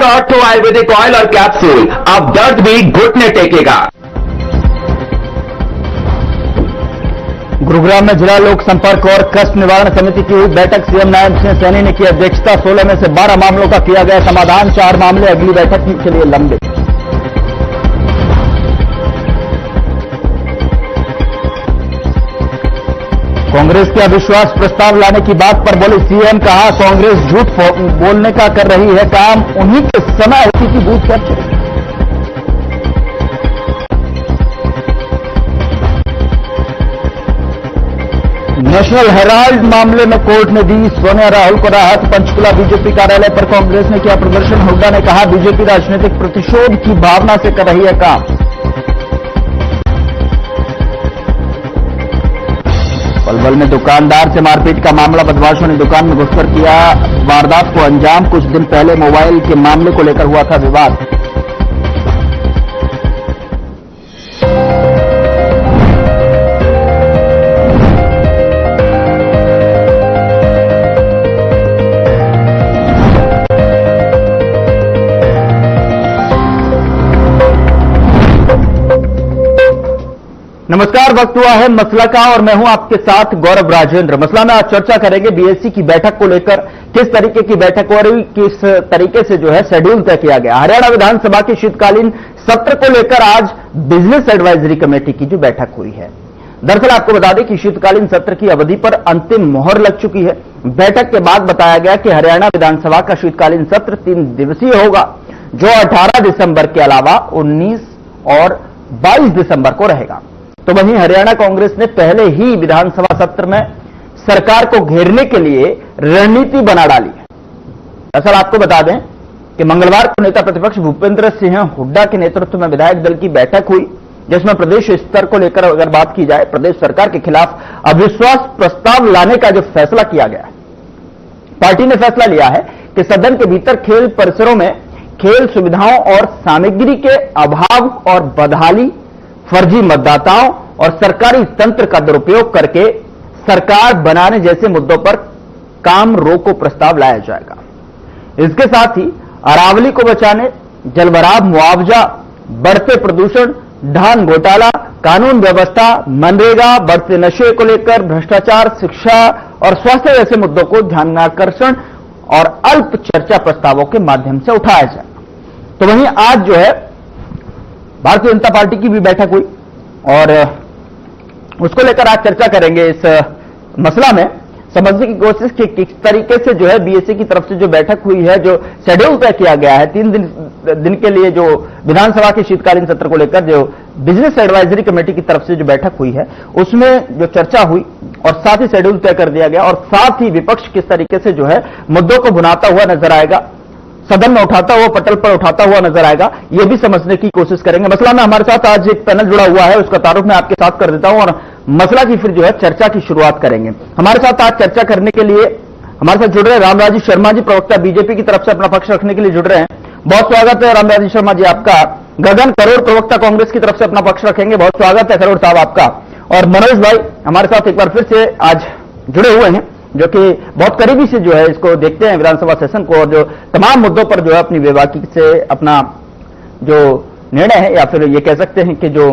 मिलेगा ortho Ayurvedic oil और capsule, अब दर्द भी घुटने टेकेगा। गुरुग्राम में जिला लोक संपर्क और कष्ट निवारण समिति की हुई बैठक। सीएम नायब सिंह सैनी ने की अध्यक्षता। 16 में से 12 मामलों का किया गया समाधान। 4 मामले अगली बैठक के लिए लंबे। कांग्रेस के अविश्वास प्रस्ताव लाने की बात पर बोले सीएम। कहा कांग्रेस झूठ बोलने का कर रही है काम, उन्हीं के समय उसी की बूथ कैप्चर। नेशनल हेराल्ड मामले में कोर्ट ने दी सोनिया राहुल को राहत। पंचकुला बीजेपी कार्यालय पर कांग्रेस ने किया प्रदर्शन। हुड्डा ने कहा बीजेपी राजनीतिक प्रतिशोध की भावना से कर रही है काम। पलवल में दुकानदार से मारपीट का मामला। बदमाशों ने दुकान में घुसकर किया वारदात को अंजाम। कुछ दिन पहले मोबाइल के मामले को लेकर हुआ था विवाद। नमस्कार, वक्त हुआ है मसला का और मैं हूं आपके साथ गौरव राजेंद्र। मसला में आज चर्चा करेंगे बीएससी की बैठक को लेकर। किस तरीके की बैठक हो रही, किस तरीके से जो है शेड्यूल तय किया गया। हरियाणा विधानसभा के शीतकालीन सत्र को लेकर आज बिजनेस एडवाइजरी कमेटी की जो बैठक हुई है। दरअसल आपको बता दें कि शीतकालीन सत्र की अवधि पर अंतिम मोहर लग चुकी है। बैठक के बाद बताया गया कि हरियाणा विधानसभा का शीतकालीन सत्र 3 दिवसीय होगा, जो 18 दिसंबर के अलावा 19 और 22 दिसंबर को रहेगा। तो वहीं हरियाणा कांग्रेस ने पहले ही विधानसभा सत्र में सरकार को घेरने के लिए रणनीति बना डाली है। दरअसल आपको बता दें कि मंगलवार को नेता प्रतिपक्ष भूपेंद्र सिंह हुड्डा के नेतृत्व में विधायक दल की बैठक हुई, जिसमें प्रदेश स्तर को लेकर अगर बात की जाए, प्रदेश सरकार के खिलाफ अविश्वास प्रस्ताव लाने का जो फैसला किया गया है। पार्टी ने फैसला लिया है कि सदन के भीतर खेल परिसरों में खेल सुविधाओं और सामग्री के अभाव और बदहाली, फर्जी मतदाताओं और सरकारी तंत्र का दुरुपयोग करके सरकार बनाने जैसे मुद्दों पर काम रोको प्रस्ताव लाया जाएगा। इसके साथ ही अरावली को बचाने, जलभराव मुआवजा, बढ़ते प्रदूषण, धान घोटाला, कानून व्यवस्था, मनरेगा, बढ़ते नशे को लेकर भ्रष्टाचार, शिक्षा और स्वास्थ्य जैसे मुद्दों को ध्यानाकर्षण और अल्प चर्चा प्रस्तावों के माध्यम से उठाया जाएगा। तो वहीं आज जो है भारतीय जनता पार्टी की भी बैठक हुई और उसको लेकर आज चर्चा करेंगे। इस मसला में समझने की कोशिश कि किस तरीके से जो है बीएससी की तरफ से जो बैठक हुई है, जो शेड्यूल तय किया गया है 3 दिन के लिए, जो विधानसभा के शीतकालीन सत्र को लेकर जो बिजनेस एडवाइजरी कमेटी की तरफ से जो बैठक हुई है, उसमें जो चर्चा हुई और साथ ही शेड्यूल तय कर दिया गया और साथ ही विपक्ष किस तरीके से जो है मुद्दों को भुनाता हुआ नजर आएगा, सदन में उठाता हुआ, पटल पर उठाता हुआ नजर आएगा, यह भी समझने की कोशिश करेंगे। मसला में हमारे साथ आज एक पैनल जुड़ा हुआ है, उसका तारुफ मैं आपके साथ कर देता हूं और मसला की फिर जो है चर्चा की शुरुआत करेंगे। हमारे साथ आज चर्चा करने के लिए हमारे साथ जुड़ रहे हैं रामराजी शर्मा जी, प्रवक्ता बीजेपी की तरफ से अपना पक्ष रखने के लिए जुड़ रहे हैं। बहुत स्वागत है रामराजी शर्मा जी आपका। गगन करोड़, प्रवक्ता कांग्रेस की तरफ से अपना पक्ष रखेंगे। बहुत स्वागत है करोड़ साहब आपका। और मनोज भाई हमारे साथ एक बार फिर से आज जुड़े हुए हैं, जो कि बहुत करीबी से जो है इसको देखते हैं विधानसभा सेशन को और जो तमाम मुद्दों पर जो है अपनी विभाग से अपना जो निर्णय है या फिर ये कह सकते हैं कि जो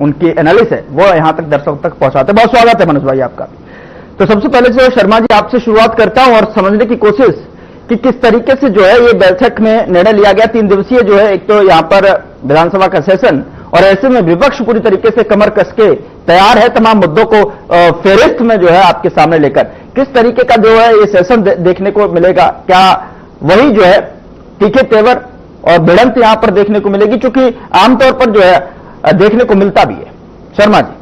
उनकी एनालिसिस है वो यहां तक दर्शकों तक पहुंचाते हैं। बहुत स्वागत है मनोज भाई आपका। तो सबसे पहले जो शर्मा जी आपसे शुरुआत करता हूं और समझने की कोशिश कि किस तरीके से जो है ये बैठक में निर्णय लिया गया। 3 दिवसीय जो है, एक तो यहां पर विधानसभा का सेशन और ऐसे में विपक्ष पूरी तरीके से कमर कस के तैयार है तमाम मुद्दों को फेरिस्त में जो है आपके सामने लेकर। किस तरीके का जो है ये सेशन देखने को मिलेगा? क्या वही जो है तीखे तेवर और भिड़ंत यहां पर देखने को मिलेगी, क्योंकि आमतौर पर जो है देखने को मिलता भी है? शर्मा जी,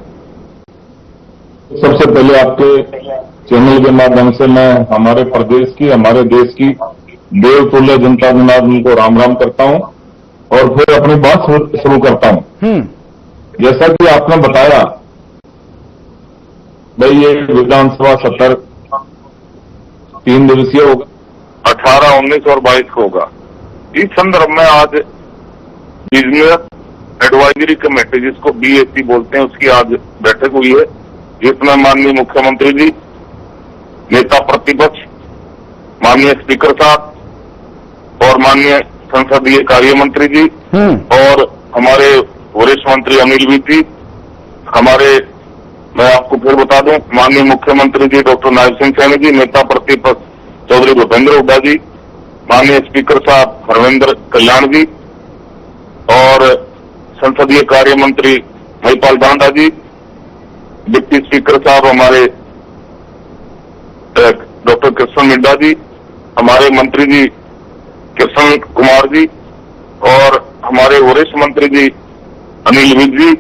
सबसे पहले आपके चैनल के माध्यम से मैं हमारे प्रदेश की, हमारे देश की देवतुल्य जनता जनार्दन को राम राम करता हूं और फिर अपनी बात शुरू करता हूं। जैसा कि आपने बताया भाई, ये विधानसभा सत्र 3 दिवसीय होगा, 18, 19 और 22 को होगा। इस संदर्भ में आज बिजनेस एडवाइजरी कमेटी, जिसको बीएससी बोलते हैं, उसकी आज बैठक हुई है, जिसमें माननीय मुख्यमंत्री जी, नेता प्रतिपक्ष, माननीय स्पीकर साहब और माननीय संसदीय कार्य मंत्री जी और हमारे वरिष्ठ मंत्री अनिल विज जी, हमारे, मैं आपको फिर बता दूं, माननीय मुख्यमंत्री जी डॉक्टर नायब सिंह सैनी जी, नेता प्रतिपक्ष चौधरी भूपेंद्र हुड्डा जी, माननीय स्पीकर साहब हरविंदर कल्याण जी और संसदीय कार्य मंत्री महिपाल डांडा जी, डिप्टी स्पीकर साहब हमारे डॉक्टर कृष्ण मिड्डा जी, हमारे मंत्री जी कृष्ण कुमार जी और हमारे वरिष्ठ मंत्री जी अनिल विज जी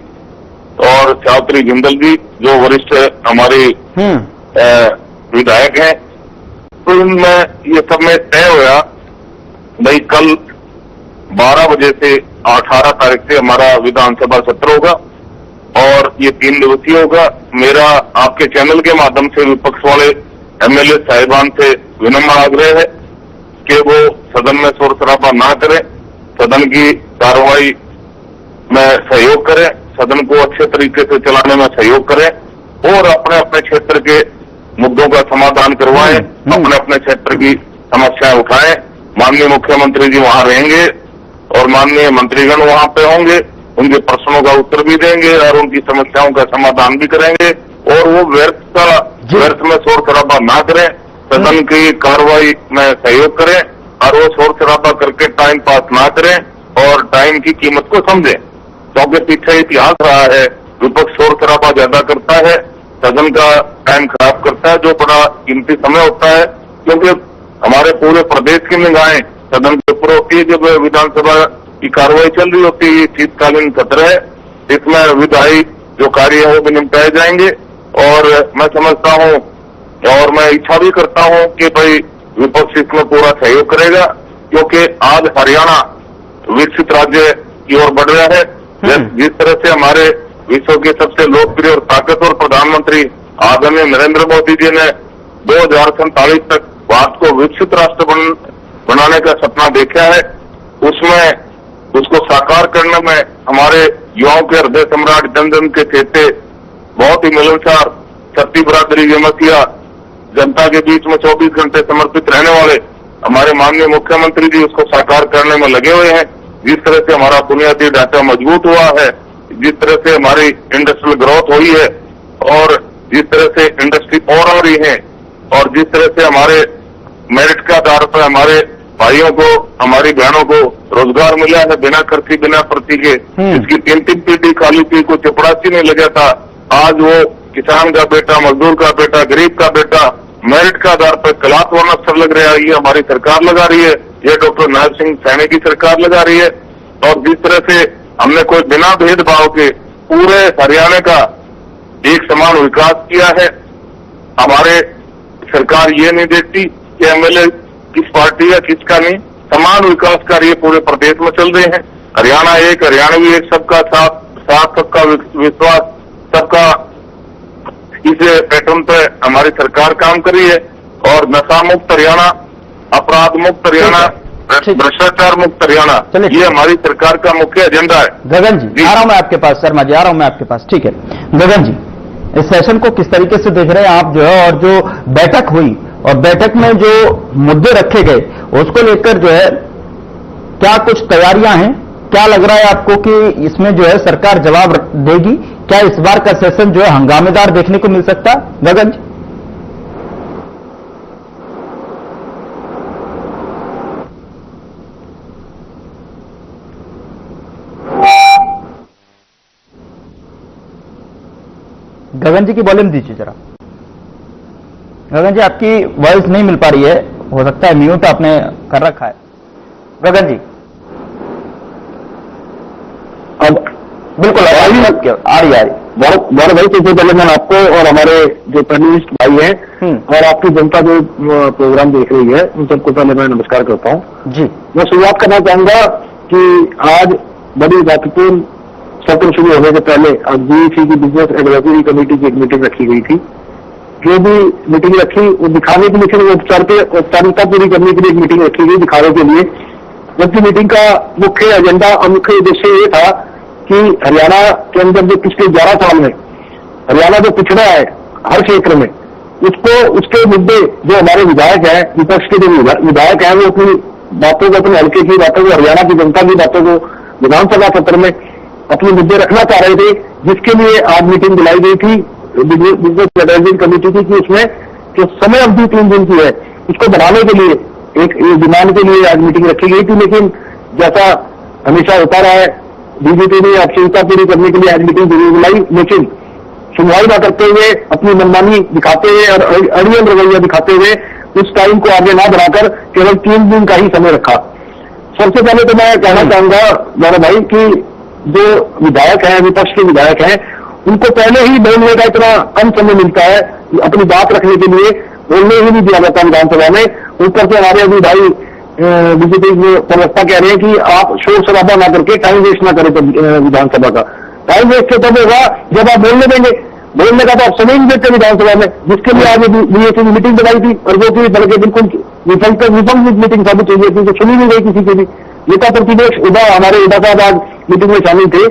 और सावित्री जिंदल जी जो वरिष्ठ हमारे विधायक हैं। तो इनमें ये सब में तय हुआ भाई कल 12 बजे से 18 तारीख से हमारा विधानसभा सत्र होगा और ये 3 दिवसीय होगा। मेरा आपके चैनल के माध्यम से विपक्ष वाले एमएलए साहिबान से विनम्र आग्रह है कि वो सदन में शोर शराबा ना करें, सदन की कार्रवाई में सहयोग करें, सदन को अच्छे तरीके से चलाने में सहयोग करें और अपने अपने क्षेत्र के मुद्दों का समाधान करवाएं, अपने अपने क्षेत्र की समस्याएं उठाएं। माननीय मुख्यमंत्री जी वहां रहेंगे और माननीय मंत्रीगण वहां पे होंगे, उनके प्रश्नों का उत्तर भी देंगे और उनकी समस्याओं का समाधान भी करेंगे और वो व्यर्थ में शोर शराबा ना करें, सदन की कार्रवाई में सहयोग करें और वो शोर शराबा करके टाइम पास ना करें और टाइम की कीमत को समझें, क्योंकि पीछे इतिहास रहा है विपक्ष शोर शराबा ज्यादा करता है, सदन का टाइम खराब करता है, जो बड़ा कीमती समय होता है। क्योंकि हमारे पूरे प्रदेश की निगाहें सदन के ऊपर होती है जब विधानसभा की कार्रवाई चल रही होती है। शीतकालीन सत्र है, इसमें विधायी जो कार्य है वो भी निपटाए जाएंगे और मैं समझता हूं और मैं इच्छा भी करता हूं कि भाई विपक्ष इसमें पूरा सहयोग करेगा, क्योंकि आज हरियाणा विकसित राज्य की ओर बढ़ रहा है। जिस तरह से हमारे विश्व के सबसे लोकप्रिय और ताकतवर प्रधानमंत्री आदरणीय नरेंद्र मोदी जी ने 2047 तक भारत को विकसित राष्ट्र बनाने का सपना देखा है, उसमें उसको साकार करने में हमारे युवाओं के हृदय सम्राट जन जन के चेते बहुत ही मिलनसार छत्ती बरादरी जमसिया जनता के बीच में 24 घंटे समर्पित रहने वाले हमारे माननीय मुख्यमंत्री जी उसको साकार करने में लगे हुए हैं। जिस तरह से हमारा बुनियादी ढांचा मजबूत हुआ है, जिस तरह से हमारी इंडस्ट्रियल ग्रोथ हुई है और जिस तरह से इंडस्ट्री और आ रही है और जिस तरह से हमारे मेरिट के आधार पर हमारे भाइयों को, हमारी बहनों को रोजगार मिला है बिना खर्ची बिना प्रति के, इसकी 3 पीढ़ी खाली थी, कोई चपरासी नहीं लगा था। आज वो किसान का बेटा, मजदूर का बेटा, गरीब का बेटा मेरिट के आधार पर कलात्मक अवसर लग रहा है, ये हमारी सरकार लगा रही है, ये डॉक्टर नायब सिंह सैनी की सरकार लगा रही है। और जिस तरह से हमने कोई बिना भेदभाव के पूरे हरियाणा का एक समान विकास किया है। हमारे सरकार ये नहीं देखती कि एमएलए किस पार्टी या किसका नहीं, समान विकास कार्य पूरे प्रदेश में चल रहे हैं। हरियाणा एक, हरियाणवी एक, सबका साथ सबका विश्वास, सबका इस पैटर्न पे हमारी सरकार काम कर रही है और नशा मुक्त हरियाणा, अपराध मुक्त हरियाणा, भ्रष्टाचार मुक्त हरियाणा, ये हमारी सरकार का मुख्य एजेंडा है। गगन जी आ रहा हूं मैं आपके पास, शर्मा जी आ रहा हूं मैं आपके पास, ठीक है। गगन जी, इस सेशन को किस तरीके से देख रहे हैं आप जो है, और जो बैठक हुई और बैठक में जो मुद्दे रखे गए उसको लेकर जो है क्या कुछ तैयारियां हैं? क्या लग रहा है आपको कि इसमें जो है सरकार जवाब देगी? क्या इस बार का सेशन जो है हंगामेदार देखने को मिल सकता है? गगन जी, गगन जी की वॉल्यूम दीजिए जरा। गगन जी, आपकी वॉइस नहीं मिल पा रही है, हो सकता है म्यूट आपने कर रखा है। गगन जी, अब बिल्कुल आ रही है। बहुत भाई, सबसे पहले मैं आपको और हमारे जो पैनलिस्ट भाई हैं और आपकी जनता जो प्रोग्राम देख रही है उन सबको पहले मैं नमस्कार करता हूं जी। मैं शुरुआत करना चाहूंगा कि आज बड़ी महत्वपूर्ण सत्र शुरू होने से पहले आज बीईसी की बिजनेस एडवाइजरी कमेटी की एक मीटिंग रखी गई थी। जो भी मीटिंग रखी वो दिखाने के लिए, औपचारिकता पूरी करने के लिए एक मीटिंग रखी गई दिखाने के लिए, जबकि मीटिंग का मुख्य एजेंडा और मुख्य उद्देश्य ये था कि हरियाणा के अंदर जो पिछले 11 साल में हरियाणा जो पिछड़ा है हर क्षेत्र में, उसको उसके मुद्दे जो हमारे विधायक हैं, विपक्ष के जो विधायक हैं, वो अपनी बातों को, अपने हल्के की बातों को, हरियाणा की जनता की बातों को विधानसभा सत्र में अपने मुद्दे रखना चाह रहे थे, जिसके लिए आज मीटिंग बुलाई गई थी बिजनेस एडवाइजरी कमेटी की, कि उसमें जो समय अवधि 3 दिन की है इसको बढ़ाने के लिए एक डिमांड के लिए आज मीटिंग रखी गई थी। लेकिन जैसा हमेशा होता रहा है, बीजेपी ने अक्षमता पूरी करने के लिए आज मीटिंग जरूर बुलाई, लेकिन सुनवाई न करते हुए, अपनी मनमानी दिखाते हुए और अड़ियल रवैया दिखाते हुए उस टाइम को आगे ना बढ़ाकर केवल 3 दिन का ही समय रखा। सबसे पहले तो मैं कहना चाहूंगा गौरव भाई कि जो विधायक हैं, विपक्ष के विधायक हैं, उनको पहले ही बोलने का इतना कम समय मिलता है, अपनी बात रखने के लिए बोलने ही नहीं दिया जाता विधानसभा में। ऊपर से हमारे अभी भाई बीजेपी प्रवक्ता कह रहे हैं कि आप शोर शराबा ना करके टाइम वेस्ट ना करें विधानसभा का। टाइम वेस्ट तो तब होगा जब आप बोलने देंगे, बोलने का तो आप समय नहीं देते विधानसभा में, जिसके लिए आज बीएससी की मीटिंग बुलाई थी और वो भी बल्कि बिल्कुल विफल मीटिंग साबित हुई है, क्योंकि सुनी नहीं गई किसी की भी। नेता प्रतिपक्ष हमारे उदा साहब आज मीटिंग में शामिल थे,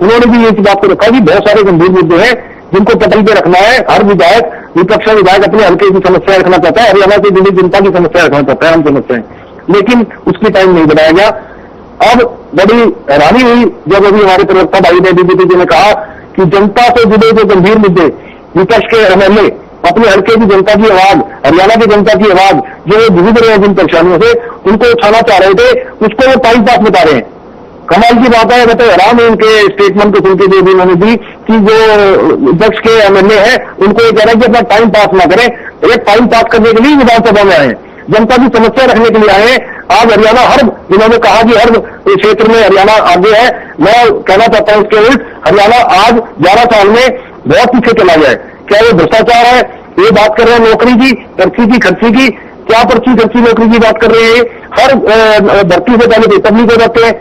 उन्होंने भी इस बात को रखा कि बहुत सारे गंभीर मुद्दे हैं जिनको पटल पे रखना है। हर विधायक, विपक्ष विधायक अपने हल्के की समस्या रखना चाहता है, हरियाणा की दिल्ली जनता की समस्या रखना चाहता है, हम समझते हैं, लेकिन उसकी टाइम नहीं बनाया गया। अब बड़ी हैरानी हुई जब अभी हमारे प्रवक्ता भाई ने, बीजेपी जी ने कहा कि जनता से जुड़े जो गंभीर मुद्दे विपक्ष के एमएलए अपने हल्के की जनता की आवाज, हरियाणा की जनता की आवाज जो जूझ रहे हैं जिन परेशानियों से, उनको उठाना चाह रहे थे, उसको वो टाइम पास बता रहे हैं। कमाल की बात है, मैं तो हैरान हूं उनके स्टेटमेंट को सुन के, जो भी उन्होंने दी कि जो विपक्ष के एमएलए हैं उनको ये कह रहा है कि अपना टाइम पास ना करें, एक टाइम पास करने के लिए विधानसभा में आए हैं, जनता की समस्या रखने के लिए आए हैं। आज हरियाणा हर, जिन्होंने कहा कि हर क्षेत्र में हरियाणा आगे है, मैं कहना चाहता हूं उसके उल्ट हरियाणा आज 11 साल में बहुत पीछे चला गया है। क्या ये भ्रष्टाचार है? ये बात कर रहे हैं नौकरी की, पर्ची की, खर्ची की, क्या पर्ची खर्ची नौकरी की बात कर रहे हैं? हर भर्ती से पहले पेपर लीक हो जाते हैं,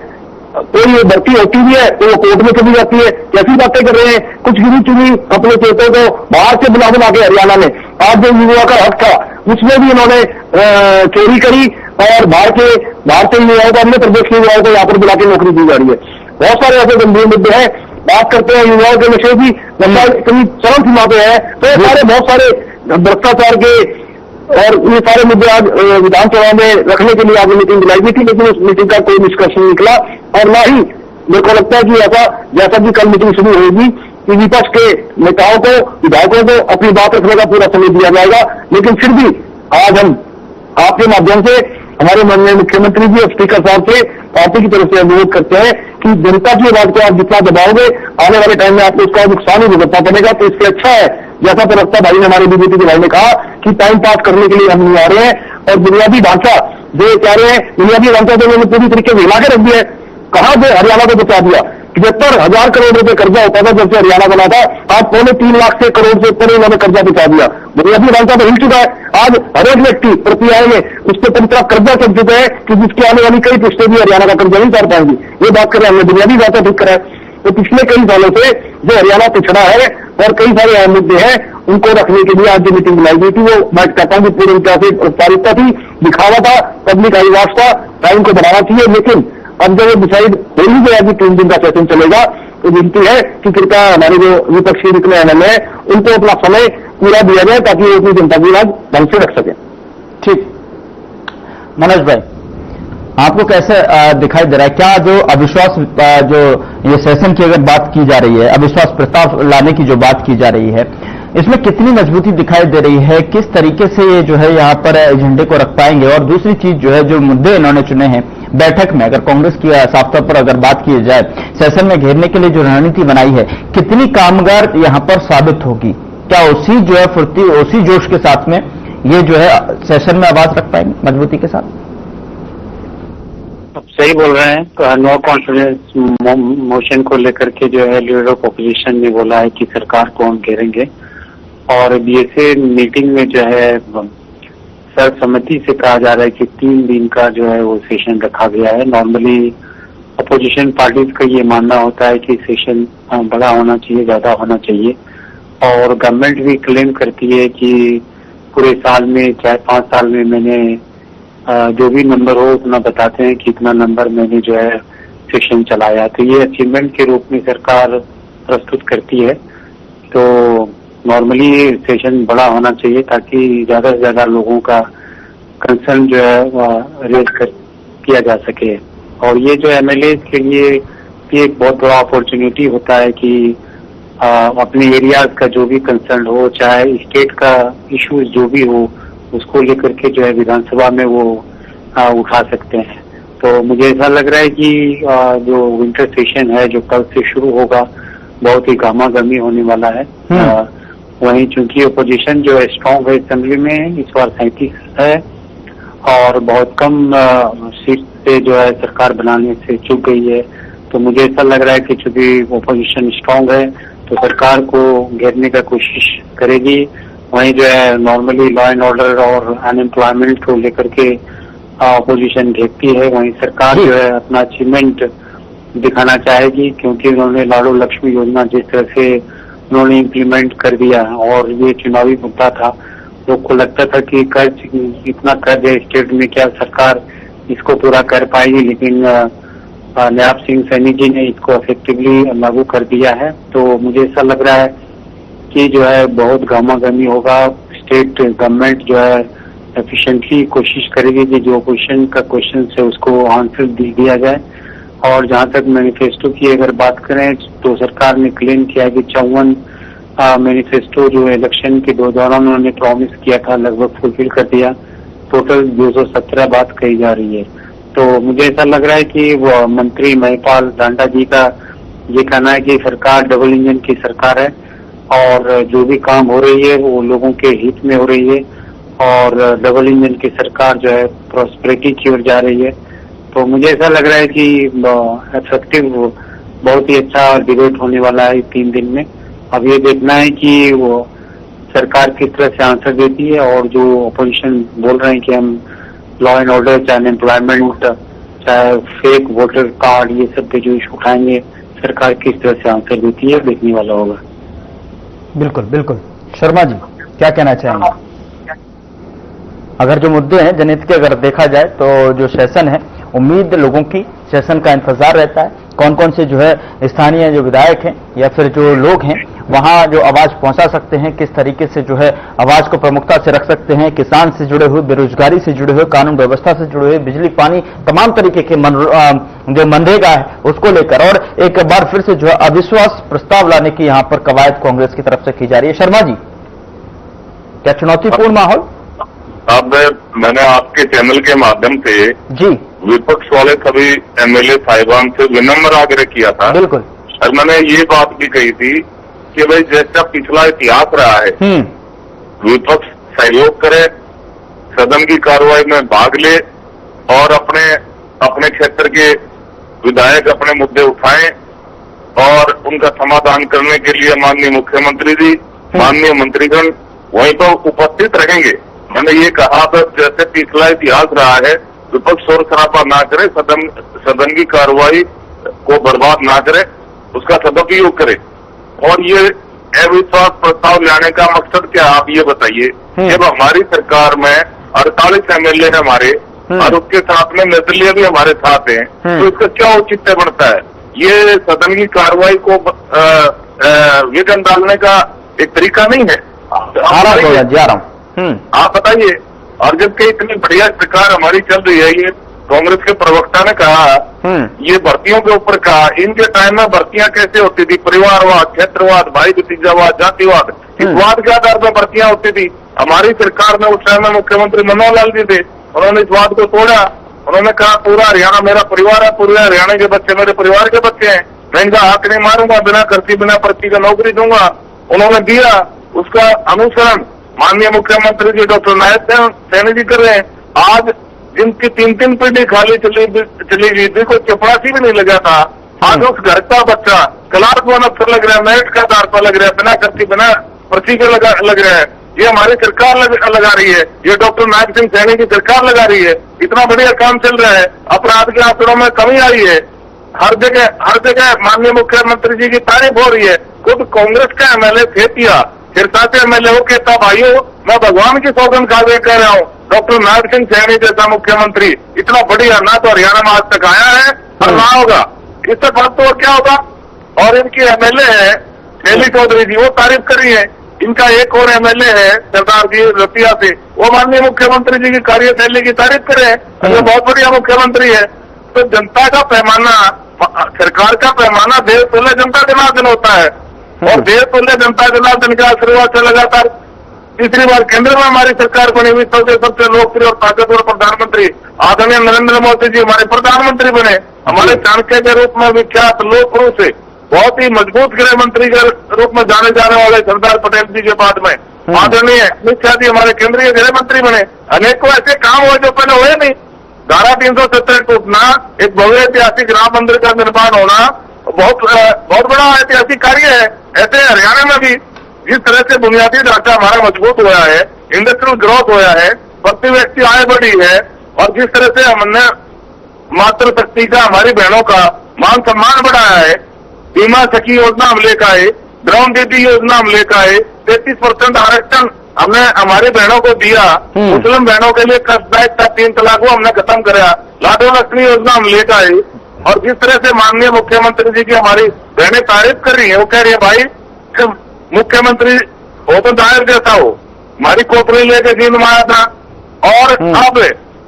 कोई भर्ती होती भी है तो वो कोर्ट में चली जाती है, कैसी बातें कर रहे हैं? कुछ गिरी चुनी अपने चेतों को बाहर से बुला बुला के हरियाणा में, आज जो युवा का हक था उसमें भी इन्होंने चोरी करी और बाहर से युवाओं को, अन्य प्रदेश के युवाओं को यहाँ पर बुला के नौकरी दी जा रही है। बहुत सारे ऐसे गंभीर मुद्दे हैं। बात करते हैं युवाओं के नशे की, कभी चरम सीमा पे है, तो ये सारे बहुत सारे भ्रष्टाचार के और ये सारे मुद्दे आज विधानसभा में रखने के लिए आज मीटिंग बुलाई गई थी, लेकिन उस मीटिंग का कोई निष्कर्ष नहीं निकला। और ना ही मेरे को लगता है कि ऐसा, जैसा कि कल मीटिंग शुरू होगी कि विपक्ष के नेताओं को, विधायकों को अपनी बात रखने का पूरा समय दिया जाएगा। लेकिन फिर भी आज हम आपके माध्यम से हमारे माननीय मुख्यमंत्री जी और स्पीकर साहब से पार्टी की तरफ से अनुरोध करते हैं कि जनता की आवाज को आप जितना दबाओगे, आने वाले टाइम में आपको उसका नुकसान ही भुगतना पड़ेगा। तो इससे अच्छा है, जैसा प्रवक्ता भाई ने, हमारे बीजेपी के भाई ने कहा कि टाइम पास करने के लिए हम नहीं आ रहे हैं, और बुनियादी ढांचा जो कह रहे हैं, बुनियादी ढांचा तो उन्होंने पूरी तरीके से हिला के रख दिया है। कहां से हरियाणा को बचा दिया? 75,000 करोड़ रुपए कर्जा होता था जब से हरियाणा बना था, आज 3.25 लाख से करोड़ से ऊपर उन्होंने कर्जा बचा दिया। बुनियादी ढांचा तो हिल चुका है। आज हर एक व्यक्ति प्रति आएंगे उस पर पंद्रह कर्जा चल चुका है कि जिसकी आने वाली कई किस्तें भी हरियाणा का कर्जा नहीं कर पाएंगी। ये बात करें, हमने बुनियादी ढांचा ठीक करा है। तो पिछले कई सालों से जो हरियाणा पिछड़ा है और कई सारे अहम मुद्दे हैं, उनको रखने के लिए आज जो मीटिंग बुलाई गई थी, वो मैं कहता हूं कि पूरी तरह से औपचारिकता थी, दिखावा था, पब्लिक आईवास था, टाइम को बढ़ाना चाहिए। लेकिन अब जब डिसाइड हो ही गया कि 3 दिन का सेशन चलेगा, तो विनती है कि कृपया हमारे जो विपक्षी निकले एमएलए हैं उनको अपना समय पूरा दिया जाए ताकि वो अपनी जनता की बात ढंग से रख सके। ठीक, मनोज भाई, आपको कैसे दिखाई दे रहा है? क्या जो अविश्वास, जो ये सेशन की अगर बात की जा रही है, अविश्वास प्रस्ताव लाने की जो बात की जा रही है, इसमें कितनी मजबूती दिखाई दे रही है? किस तरीके से ये जो है यहाँ पर एजेंडे को रख पाएंगे? और दूसरी चीज जो है, जो मुद्दे इन्होंने चुने हैं बैठक में, अगर कांग्रेस की साफ तौर पर अगर बात की जाए, सेशन में घेरने के लिए जो रणनीति बनाई है, कितनी कामगार यहाँ पर साबित होगी? क्या उसी जो है फुर्ती, उसी जोश के साथ में ये जो है सेशन में आवाज रख पाएंगे मजबूती के साथ? आप सही बोल रहे हैं। नो कॉन्फिडेंस मोशन को लेकर के जो है लीडर ऑफ ऑपोजिशन ने बोला है कि सरकार को हम घेरेंगे, और बीएसए मीटिंग में जो है सर्वसम्मति से कहा जा रहा है कि 3 दिन का जो है वो सेशन रखा गया है। नॉर्मली अपोजिशन पार्टीज का ये मानना होता है कि सेशन बड़ा होना चाहिए, ज्यादा होना चाहिए, और गवर्नमेंट भी क्लेम करती है कि पूरे साल में, चाहे 5 साल में मैंने जो भी नंबर हो उतना बताते हैं कि इतना नंबर मैंने जो है सेशन चलाया। तो ये अचीवमेंट के रूप में सरकार प्रस्तुत करती है। तो नॉर्मली सेशन बड़ा होना चाहिए ताकि ज्यादा से ज्यादा लोगों का कंसर्न जो है रेज किया जा सके। और ये जो एमएलए के लिए ये एक बहुत बड़ा अपॉर्चुनिटी होता है कि अपने एरियाज का जो भी कंसर्न हो, चाहे स्टेट का इश्यूज जो भी हो, उसको लेकर के जो है विधानसभा में वो उठा सकते हैं। तो मुझे ऐसा लग रहा है कि जो विंटर सेशन है जो कल से शुरू होगा, बहुत ही गहमा-गहमी होने वाला है। वहीं चूंकि अपोजिशन जो है स्ट्रांग है असेंबली में, इस बार 37 है और बहुत कम सीट से जो है सरकार बनाने से चूक गई है। तो मुझे ऐसा लग रहा है कि चूंकि अपोजिशन स्ट्रांग है तो सरकार को घेरने का कोशिश करेगी। वहीं जो है नॉर्मली लॉ एंड ऑर्डर और अनएम्प्लॉयमेंट को लेकर के अपोजिशन घेरती है, वहीं सरकार जो है अपना अचीवमेंट दिखाना चाहेगी, क्योंकि उन्होंने लाडो लक्ष्मी योजना जिस तरह से उन्होंने इम्प्लीमेंट कर दिया और ये चुनावी मुद्दा था। लोग को लगता था कि कर्ज, इतना कर्ज है स्टेट में, क्या सरकार इसको पूरा कर पाएगी, लेकिन नयाब सिंह सैनी जी ने इसको इफेक्टिवली लागू कर दिया है। तो मुझे ऐसा लग रहा है कि जो है बहुत गहमा-गहमी होगा। स्टेट गवर्नमेंट जो है एफिशिएंटली कोशिश करेगी कि जो अपोजिशन का क्वेश्चन है उसको आंसर दिया जाए। और जहां तक मैनिफेस्टो की अगर बात करें तो सरकार ने क्लेम किया कि 54 मैनिफेस्टो जो इलेक्शन के दौरान उन्होंने प्रॉमिस किया था लगभग फुलफिल कर दिया। टोटल 217 बात कही जा रही है। तो मुझे ऐसा लग रहा है कि वो मंत्री महिपाल डांडा जी का ये कहना है कि सरकार डबल इंजन की सरकार है और जो भी काम हो रही है वो लोगों के हित में हो रही है और डबल इंजन की सरकार जो है प्रॉस्पेरिटी की ओर जा रही है। तो मुझे ऐसा लग रहा है कि इफेक्टिव बहुत ही अच्छा डिबेट होने वाला है 3 दिन में। अब ये देखना है कि वो सरकार किस तरह से आंसर देती है और जो अपोजिशन बोल रहे हैं कि हम लॉ एंड ऑर्डर, चाहे अनएम्प्लॉयमेंट, चाहे फेक वोटर कार्ड, ये सब पे जो इशू उठाएंगे, सरकार किस तरह से आंसर देती है देखने वाला होगा। बिल्कुल बिल्कुल। शर्मा जी क्या कहना चाहेंगे? अगर जो मुद्दे हैं जनहित के अगर देखा जाए तो जो सेशन है, उम्मीद लोगों की सेशन का इंतजार रहता है। कौन कौन से जो है स्थानीय जो विधायक हैं या फिर जो लोग हैं वहां जो आवाज पहुंचा सकते हैं, किस तरीके से जो है आवाज को प्रमुखता से रख सकते हैं। किसान से जुड़े हुए, बेरोजगारी से जुड़े हुए, कानून व्यवस्था से जुड़े हुए, बिजली पानी, तमाम तरीके के जो मनरेगा है उसको लेकर और एक बार फिर से जो है अविश्वास प्रस्ताव लाने की यहां पर कवायद कांग्रेस की तरफ से की जा रही है। शर्मा जी क्या चुनौतीपूर्ण माहौल? अब मैंने आपके चैनल के माध्यम से जी विपक्ष वाले सभी एमएलए साहिबान से विनम्र आग्रह किया था। बिल्कुल। और मैंने ये बात भी कही थी कि भाई जैसा पिछला इतिहास रहा है, विपक्ष सहयोग करे, सदन की कार्रवाई में भाग ले और अपने क्षेत्र के विधायक अपने मुद्दे उठाएं और उनका समाधान करने के लिए माननीय मुख्यमंत्री जी, माननीय मंत्रीगण वहीं पर उपस्थित रहेंगे। मैंने ये कहा था जैसे पिछला इतिहास रहा है, विपक्ष शोर शराबा ना करे, सदन की कार्रवाई को बर्बाद ना करे, उसका सदुपयोग करे। और ये अविश्वास प्रस्ताव लाने का मकसद क्या, आप ये बताइए। जब हमारी सरकार में 48 एमएलए है हमारे और उसके साथ में निर्दलीय भी हमारे साथ हैं, तो इसका क्या औचित्य बनता है? ये सदन की कार्रवाई को विघ्न डालने का एक तरीका नहीं है। आप बताइए। और जबकि इतनी बढ़िया सरकार हमारी चल रही है, ये कांग्रेस के प्रवक्ता ने कहा, ये भर्तियों के ऊपर कहा, इनके टाइम में भर्तियां कैसे होती थी? परिवारवाद, क्षेत्रवाद, भाई भतीजावाद, जातिवाद, इस वाद के आधार पर भर्तियां होती थी। हमारी सरकार में उस टाइम में मुख्यमंत्री मनोहर लाल जी थे, उन्होंने इस वाद को तोड़ा। उन्होंने कहा पूरा हरियाणा मेरा परिवार है, पूरे हरियाणा के बच्चे मेरे परिवार के बच्चे हैं, मैं इनका हक नहीं मारूंगा, बिना खर्ची बिना पर्ची का नौकरी दूंगा। उन्होंने दिया, उसका अनुसरण माननीय मुख्यमंत्री जी डॉक्टर नायब सैनी जी कर रहे हैं। आज जिनकी 3 पीढ़ी खाली चली गई थी, कोई चपरासी भी नहीं लगा था, आज उस घर का बच्चा क्लार्क वन अफसर लग रहा है, मेरिट का आधार पर लग रहा है, बिना खर्ची बिना पर्ची के लग रहा है। ये हमारी सरकार लगा रही है, ये डॉक्टर नायब सिंह सैनी की सरकार लगा रही है। इतना बढ़िया काम चल रहा है, अपराध के आंकड़ों में कमी आई है, हर जगह माननीय मुख्यमंत्री जी की तारीफ हो रही है। खुद कांग्रेस का एमएलए खेतिया सिरसा से एमएलए हो कहता, भाइयों मैं भगवान की सौगंध खा कह रहा हूँ, डॉक्टर नायब सिंह सैनी जैसा मुख्यमंत्री इतना बढ़िया ना तो हरियाणा में आज तक आया है और ना होगा। इससे बात तो क्या होगा? और इनकी एमएलए है शैली चौधरी जी, वो तारीफ कर रही है। इनका एक और एमएलए है सरदार जी रतिया से, वो माननीय मुख्यमंत्री जी की कार्यशैली की तारीफ करे, ये बहुत बढ़िया मुख्यमंत्री है। तो जनता का पैमाना, सरकार का पैमाना देश तुल्य जनता जनार्दन होता है, और देश तुल्य जनता जनार्दन का आशीर्वाद से लगातार तीसरी बार केंद्र में हमारी सरकार बनी हुई, सबसे लोकप्रिय और ताकतवर प्रधानमंत्री आदरणीय नरेंद्र मोदी जी हमारे प्रधानमंत्री बने। हमारे चाणक्य के रूप में विख्यात लोक पुरुष से बहुत ही मजबूत गृह मंत्री के रूप में जाने जाने वाले सरदार पटेल जी के बाद में आदरणीय अमित शाह जी हमारे केंद्रीय गृह मंत्री बने। अनेकों ऐसे काम हुए जो पहले हुए नहीं। धारा 370 टूटना, एक भव्य ऐतिहासिक राम मंदिर का निर्माण होना बहुत बड़ा ऐतिहासिक कार्य है। ऐसे हरियाणा में भी जिस तरह से बुनियादी ढांचा हमारा मजबूत हुआ है, इंडस्ट्रियल ग्रोथ हुआ है, प्रति व्यक्ति आय बढ़ी है, और जिस तरह से हमने मातृशक्ति का, हमारी बहनों का मान सम्मान बढ़ाया है, बीमा सखी योजना हम लेकर आए, ग्राम दीदी योजना हम लेकर आए, 33% आरक्षण हमने हमारी बहनों को दिया, मुस्लिम बहनों के लिए कष्टदायक था 3 तलाक वो हमने खत्म कराया, लाडो लक्ष्मी योजना हम लेकर आए। और जिस तरह से माननीय मुख्यमंत्री जी की हमारी बहनें तारीफ कर रही है, वो कह रही है भाई मुख्यमंत्री हो तो दायर जैसा हो, हमारी खोपड़ी लेके जींद में आया था, और अब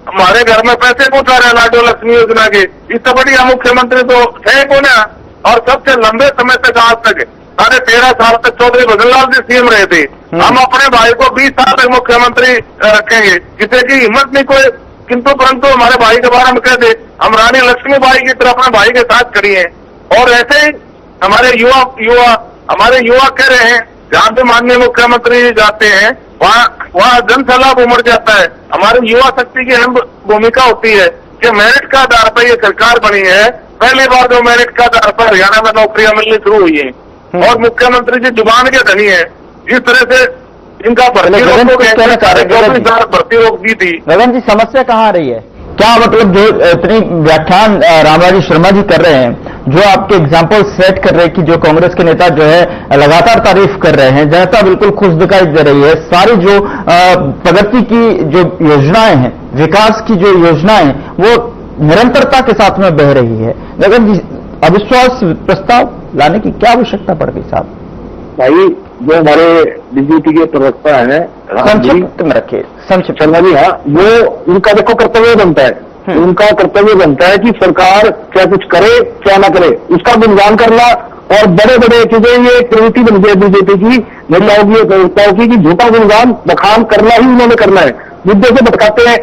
हमारे घर में पैसे पहुंचा रहे लाडो लक्ष्मी योजना के। इससे बढ़िया मुख्यमंत्री तो है कौन है। और सबसे लंबे समय तक आज तक 13.5 साल तक चौधरी भजनलाल जी सीएम रहे थे। हम अपने भाई को 20 साल तक मुख्यमंत्री रखेंगे, किसी की हिम्मत नहीं कोई, किंतु परंतु हमारे भाई के बारे में कह दे, हम रानी लक्ष्मीबाई की तरह अपने भाई के साथ खड़ी हैं। और ऐसे ही हमारे युवा कह रहे हैं, जहां पे माननीय मुख्यमंत्री जाते हैं वहाँ जन सैलाब उमड़ जाता है। हमारी युवा शक्ति की अहम भूमिका होती है कि मेरिट का आधार पर ये सरकार बनी है। पहली बार जो मेरिट का आधार पर हरियाणा में नौकरियां मिलनी शुरू हुई है, और मुख्यमंत्री जी जुबान के धनी है। जिस तरह से इनका भर्ती रोक दी थी। गगन जी, समस्या कहाँ आ रही है? क्या मतलब जो इतनी व्याख्यान रामराज शर्मा जी कर रहे हैं, जो आपके एग्जाम्पल सेट कर रहे हैं कि जो कांग्रेस के नेता जो है लगातार तारीफ कर रहे हैं, जनता बिल्कुल खुश दिखाई दे रही है, सारी जो प्रगति की जो योजनाएं हैं, विकास की जो योजनाएं, वो निरंतरता के साथ में बह रही है। गगन जी, अविश्वास प्रस्ताव लाने की क्या आवश्यकता पड़ गई साहब? भाई, जो हमारे बीजेपी के प्रवक्ता है संक्षिप्त में रखिए, संक्षिप्त शर्मा जी, हाँ, वो उनका देखो कर्तव्य बनता है, उनका कर्तव्य बनता है कि सरकार क्या कुछ करे क्या ना करे, उसका गुणगान करना। और बड़े बड़े चीजें ये प्रवृत्ति बन गई बीजेपी की नेताओं की, प्रवक्ताओं की, झूठा गुणगान बखान करना ही उन्होंने करना है। मुद्दे से भटकाते हैं।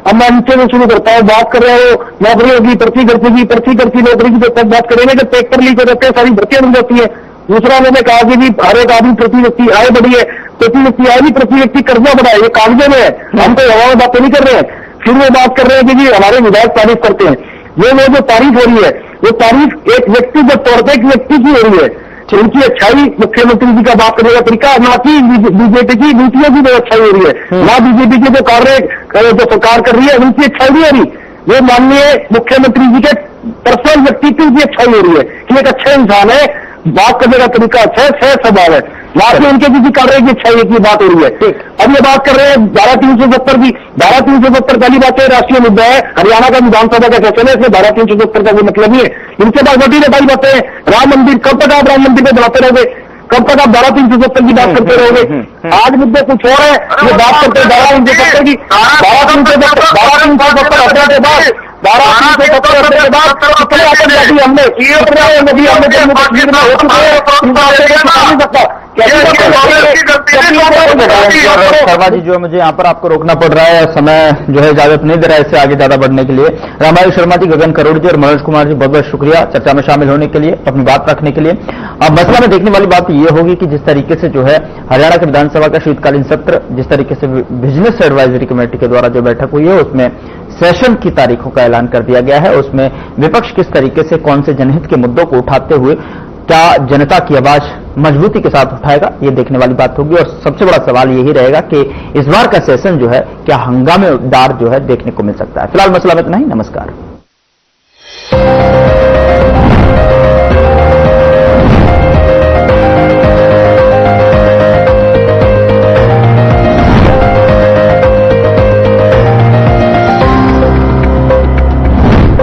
अब मैं नीचे में शुरू करता हूँ, बात कर रहे हो नौकरियों की, पर्ची नौकरी की जब तक बात करेंगे जब पेपर लीक हो जाते हैं, सारी भर्तियां बन जाती है। दूसरा उन्होंने कहा कि भी हर एक आदमी प्रति व्यक्ति आय बढ़ी है, प्रति व्यक्ति आय भी प्रति व्यक्ति कर्जा बढ़ा है, ये कागजों में है, हम तो हवा में बातें नहीं कर रहे हैं। फिर वो बात कर रहे हैं कि जी हमारे विधायक तारीफ करते हैं। वो जो तारीफ हो रही है, वो तारीफ एक व्यक्तिगत तौर पर एक व्यक्ति की हो रही है। उनकी अच्छाई मुख्यमंत्री जी का बात करने का तरीका, ना कि बीजेपी की नीतियों की जो अच्छाई हो रही है, ना बीजेपी के जो कार्य जो सरकार कर रही है उनकी अच्छाई नहीं हो रही। वो माननीय मुख्यमंत्री जी के पर्सनल व्यक्तित्व की अच्छाई हो रही है कि एक अच्छे इंसान है, बात करने का तरीका अच्छा है, सह स्वभाव है, ना कि उनके किसी कार्य की अच्छाई की बात हो रही है। अब ये बात कर रहे हैं धारा 370 की। धारा 370 पहली बात है राष्ट्रीय मुद्दा है, हरियाणा का विधानसभा का फैसला है, इसमें धारा 370 का कोई मतलब नहीं है। इनके पास बड़ी ने बड़ी बातें, राम मंदिर, कब तक आप राम मंदिर को बनाते रहोगे, कब तक आप धारा 370 की बात करते रहोगे? आज मुद्दे कुछ और है, ये बात करते हैं धारा 370 की। धारा 370 हत्या के बाद, धारा 370 हत्या के बाद कितने आतंकवादी हमने नदी हमने जम्मू कश्मीर में हो चुके हैं, नहीं सकता। शर्मा जी, जो मुझे यहाँ पर आपको रोकना पड़ रहा है, समय जो है इजाजत नहीं दे रहा है इससे आगे ज्यादा बढ़ने के लिए। रामराज शर्मा जी, गगन करोड़ जी और मनोज कुमार जी, बहुत बहुत शुक्रिया चर्चा में शामिल होने के लिए, अपनी बात रखने के लिए। अब मसला में देखने वाली बात यह होगी कि जिस तरीके से जो है हरियाणा के विधानसभा का शीतकालीन सत्र, जिस तरीके से बिजनेस एडवाइजरी कमेटी के द्वारा जो बैठक हुई है, उसमें सेशन की तारीखों का ऐलान कर दिया गया है। उसमें विपक्ष किस तरीके से कौन से जनहित के मुद्दों को उठाते हुए क्या जनता की आवाज मजबूती के साथ उठाएगा, ये देखने वाली बात होगी। और सबसे बड़ा सवाल यही रहेगा कि इस बार का सेशन जो है क्या हंगामेदार जो है देखने को मिल सकता है। फिलहाल मसला में इतना ही। नमस्कार।